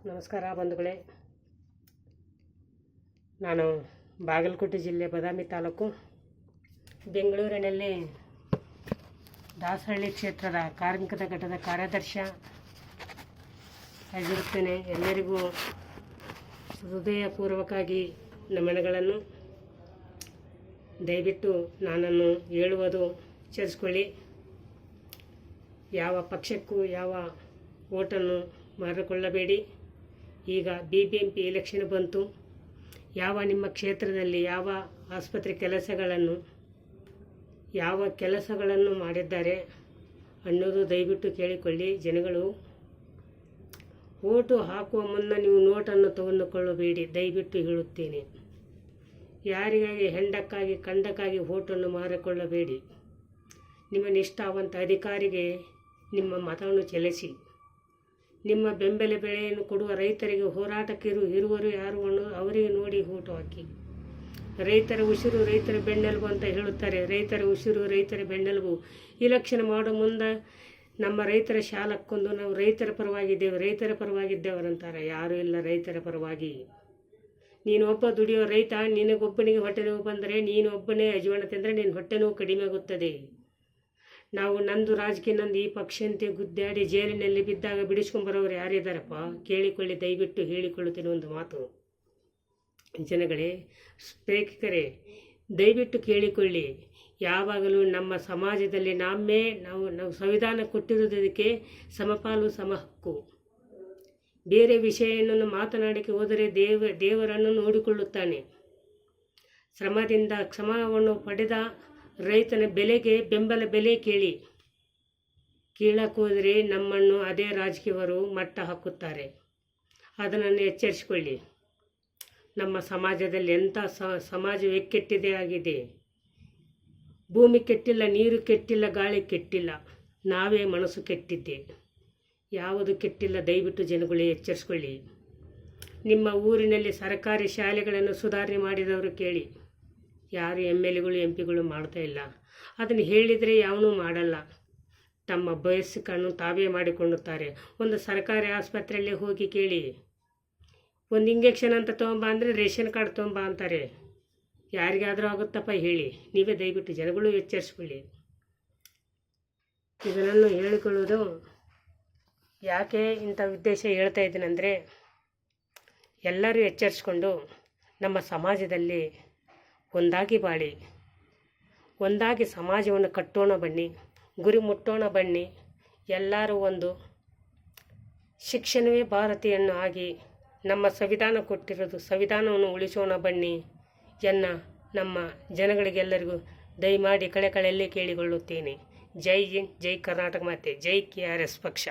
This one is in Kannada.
ನಮಸ್ಕಾರ ಬಂಧುಗಳೇ. ನಾನು ಬಾಗಲಕೋಟೆ ಜಿಲ್ಲೆ ಬದಾಮಿ ತಾಲೂಕು ಬೆಂಗಳೂರಿನಲ್ಲಿ ದಾಸರಳ್ಳಿ ಕ್ಷೇತ್ರದ ಕಾರ್ಮಿಕದ ಘಟಕದ ಕಾರ್ಯದರ್ಶಿ ಆಗಿರುತ್ತೇನೆ. ಎಲ್ಲರಿಗೂ ಹೃದಯಪೂರ್ವಕವಾಗಿ ನಮನಗಳನ್ನು. ದಯವಿಟ್ಟು ನನ್ನನ್ನು ಹೇಳುವುದು ಸೇರಿಸ್ಕೊಳ್ಳಿ. ಯಾವ ಪಕ್ಷಕ್ಕೂ ಯಾವ ಓಟನ್ನು ಮಾರಿಕೊಳ್ಳಬೇಡಿ. ಈಗ BBMP ಎಲೆಕ್ಷನ್ ಬಂತು. ಯಾವ ನಿಮ್ಮ ಕ್ಷೇತ್ರದಲ್ಲಿ ಯಾವ ಆಸ್ಪತ್ರೆ ಯಾವ ಕೆಲಸಗಳನ್ನು ಮಾಡಿದ್ದಾರೆ ಅನ್ನೋದು ದಯವಿಟ್ಟು ಕೇಳಿಕೊಳ್ಳಿ. ಜನಗಳು ಓಟು ಹಾಕುವ ಮುನ್ನ ನೀವು ನೋಟನ್ನು ತೆಗೆದುಕೊಳ್ಳಬೇಡಿ, ದಯವಿಟ್ಟು ಹೇಳುತ್ತೇನೆ. ಯಾರಿಗಾಗಿ ಹೆಂಡಕ್ಕಾಗಿ ಕಂಡಕ್ಕಾಗಿ ಓಟನ್ನು ಮಾರಿಕೊಳ್ಳಬೇಡಿ. ನಿಮ್ಮ ನಿಷ್ಠಾವಂತ ಅಧಿಕಾರಿಗೆ ನಿಮ್ಮ ಮತವನ್ನು ಚಲಿಸಿ. ನಿಮ್ಮ ಬೆಂಬಲ ಬೆಲೆಯನ್ನು ಕೊಡುವ ರೈತರಿಗೆ ಹೋರಾಟಕ್ಕೆ ಇರುವರು ಯಾರು ಅನ್ನೋದು ಅವರಿಗೆ ನೋಡಿ ಓಟು ಹಾಕಿ. ರೈತರ ಉಸಿರು ರೈತರ ಬೆನ್ನೆಲುಬು ಅಂತ ಹೇಳುತ್ತಾರೆ. ರೈತರ ಉಸಿರು ರೈತರ ಬೆನ್ನೆಲುಬು. ಇಲೆಕ್ಷನ್ ಮಾಡೋ ಮುಂದೆ ನಮ್ಮ ರೈತರ ಶಾಲಕ್ಕೊಂದು ನಾವು ರೈತರ ಪರವಾಗಿದ್ದೇವರಂತಾರೆ. ಯಾರೂ ಇಲ್ಲ ರೈತರ ಪರವಾಗಿ. ನೀನು ಒಬ್ಬ ದುಡಿಯೋ ರೈತ, ನಿನಗೊಬ್ಬನಿಗೆ ಹೊಟ್ಟೆ ನೋವು ಬಂದರೆ ನೀನು ಒಬ್ಬನೇ ಯಜಮಾನ ತಿಂದರೆ ನಿನ್ನ ಹೊಟ್ಟೆ ನೋವು ಕಡಿಮೆ ಆಗುತ್ತದೆ. ನಾವು ನಂದು ರಾಜಕೀಯ ನಂದು ಈ ಪಕ್ಷ ಅಂತ ಗುದ್ದಾಡಿ ಜೈಲಿನಲ್ಲಿ ಬಿದ್ದಾಗ ಬಿಡಿಸ್ಕೊಂಬರೋರು ಯಾರಿದ್ದಾರಪ್ಪ? ಕೇಳಿಕೊಳ್ಳಿ, ದಯವಿಟ್ಟು ಹೇಳಿಕೊಳ್ಳುತ್ತೇನೆ ಒಂದು ಮಾತು. ಜನಗಳೇ, ಪ್ರೇಕ್ಷಕರೇ, ದಯವಿಟ್ಟು ಕೇಳಿಕೊಳ್ಳಿ. ಯಾವಾಗಲೂ ನಮ್ಮ ಸಮಾಜದಲ್ಲಿ ನಾವು ಸಂವಿಧಾನ ಕೊಟ್ಟಿರೋದಕ್ಕೆ ಸಮಪಾಲು ಸಮಹಕ್ಕು. ಬೇರೆ ವಿಷಯವನ್ನು ಮಾತನಾಡಕ್ಕೆ ಹೋದರೆ ದೇವರನ್ನು ನೋಡಿಕೊಳ್ಳುತ್ತಾನೆ. ಶ್ರಮದಿಂದ ಶ್ರಮವನ್ನು ಪಡೆದ ರೈತನ ಬೆಂಬಲ ಬೆಲೆ ಕೀಳಕ್ಕೆ ಹೋದರೆ ನಮ್ಮನ್ನು ಅದೇ ರಾಜಕೀಯವರು ಮಟ್ಟ ಹಾಕುತ್ತಾರೆ. ಅದನ್ನು ಎಚ್ಚರಿಸಿಕೊಳ್ಳಿ. ನಮ್ಮ ಸಮಾಜದಲ್ಲಿ ಎಂಥ ಸಮಾಜವೇ ಕೆಟ್ಟಿದೆ ಆಗಿದೆ. ಭೂಮಿ ಕೆಟ್ಟಿಲ್ಲ, ನೀರು ಕೆಟ್ಟಿಲ್ಲ, ಗಾಳಿ ಕೆಟ್ಟಿಲ್ಲ, ನಾವೇ ಮನಸ್ಸು ಕೆಟ್ಟಿದ್ದೆ. ಯಾವುದು ಕೆಟ್ಟಿಲ್ಲ, ದಯವಿಟ್ಟು ಜನಗಳೇ ಎಚ್ಚರಿಸ್ಕೊಳ್ಳಿ. ನಿಮ್ಮ ಊರಿನಲ್ಲಿ ಸರ್ಕಾರಿ ಶಾಲೆಗಳನ್ನು ಸುಧಾರಣೆ ಮಾಡಿದವರು ಕೇಳಿ. ಯಾರು MLAಗಳು MP ಗಳು ಮಾಡ್ತಾ ಇಲ್ಲ. ಅದನ್ನು ಹೇಳಿದರೆ ಯಾವನೂ ಮಾಡಲ್ಲ. ತಮ್ಮ ಬಯಸ್ಸನ್ನು ತಾವೇ ಮಾಡಿಕೊಳ್ಳುತ್ತಾರೆ. ಒಂದು ಸರ್ಕಾರಿ ಆಸ್ಪತ್ರೆಯಲ್ಲಿ ಹೋಗಿ ಕೇಳಿ. ಒಂದು ಇಂಜೆಕ್ಷನ್ ಅಂತ ತೊಗೊಂಬ ಅಂದರೆ ರೇಷನ್ ಕಾರ್ಡ್ ತೊಗೊಂಬ ಅಂತಾರೆ. ಯಾರಿಗಾದರೂ ಆಗುತ್ತಪ್ಪ ಹೇಳಿ. ನೀವೇ ದಯವಿಟ್ಟು ಜನಗಳು ಎಚ್ಚರಿಸ್ಕೊಳ್ಳಿ. ಇದನ್ನು ಹೇಳಿಕೊಳ್ಳುವುದು ಯಾಕೆ ಇಂಥ ಉದ್ದೇಶ ಹೇಳ್ತಾ ಇದ್ದೀನಂದರೆ, ಎಲ್ಲರೂ ಎಚ್ಚರಿಸ್ಕೊಂಡು ನಮ್ಮ ಸಮಾಜದಲ್ಲಿ ಒಂದಾಗಿ ಬಾಳಿ, ಒಂದಾಗಿ ಸಮಾಜವನ್ನು ಕಟ್ಟೋಣ ಬನ್ನಿ, ಗುರಿ ಮುಟ್ಟೋಣ ಬನ್ನಿ. ಎಲ್ಲರೂ ಒಂದು ಶಿಕ್ಷಣವೇ ಭಾರತೀಯನ್ನು ಆಗಿ ನಮ್ಮ ಸಂವಿಧಾನ ಕೊಟ್ಟಿರೋದು ಸಂವಿಧಾನವನ್ನು ಉಳಿಸೋಣ ಬನ್ನಿ ನಮ್ಮ ಜನಗಳಿಗೆಲ್ಲರಿಗೂ ದಯಮಾಡಿ ಕಳೆಯಲ್ಲಿ ಕೇಳಿಕೊಳ್ಳುತ್ತೇನೆ. ಜೈ ಹಿಂದ್, ಜೈ ಕರ್ನಾಟಕ ಮಾತೆ, ಜೈ KRS ಪಕ್ಷ.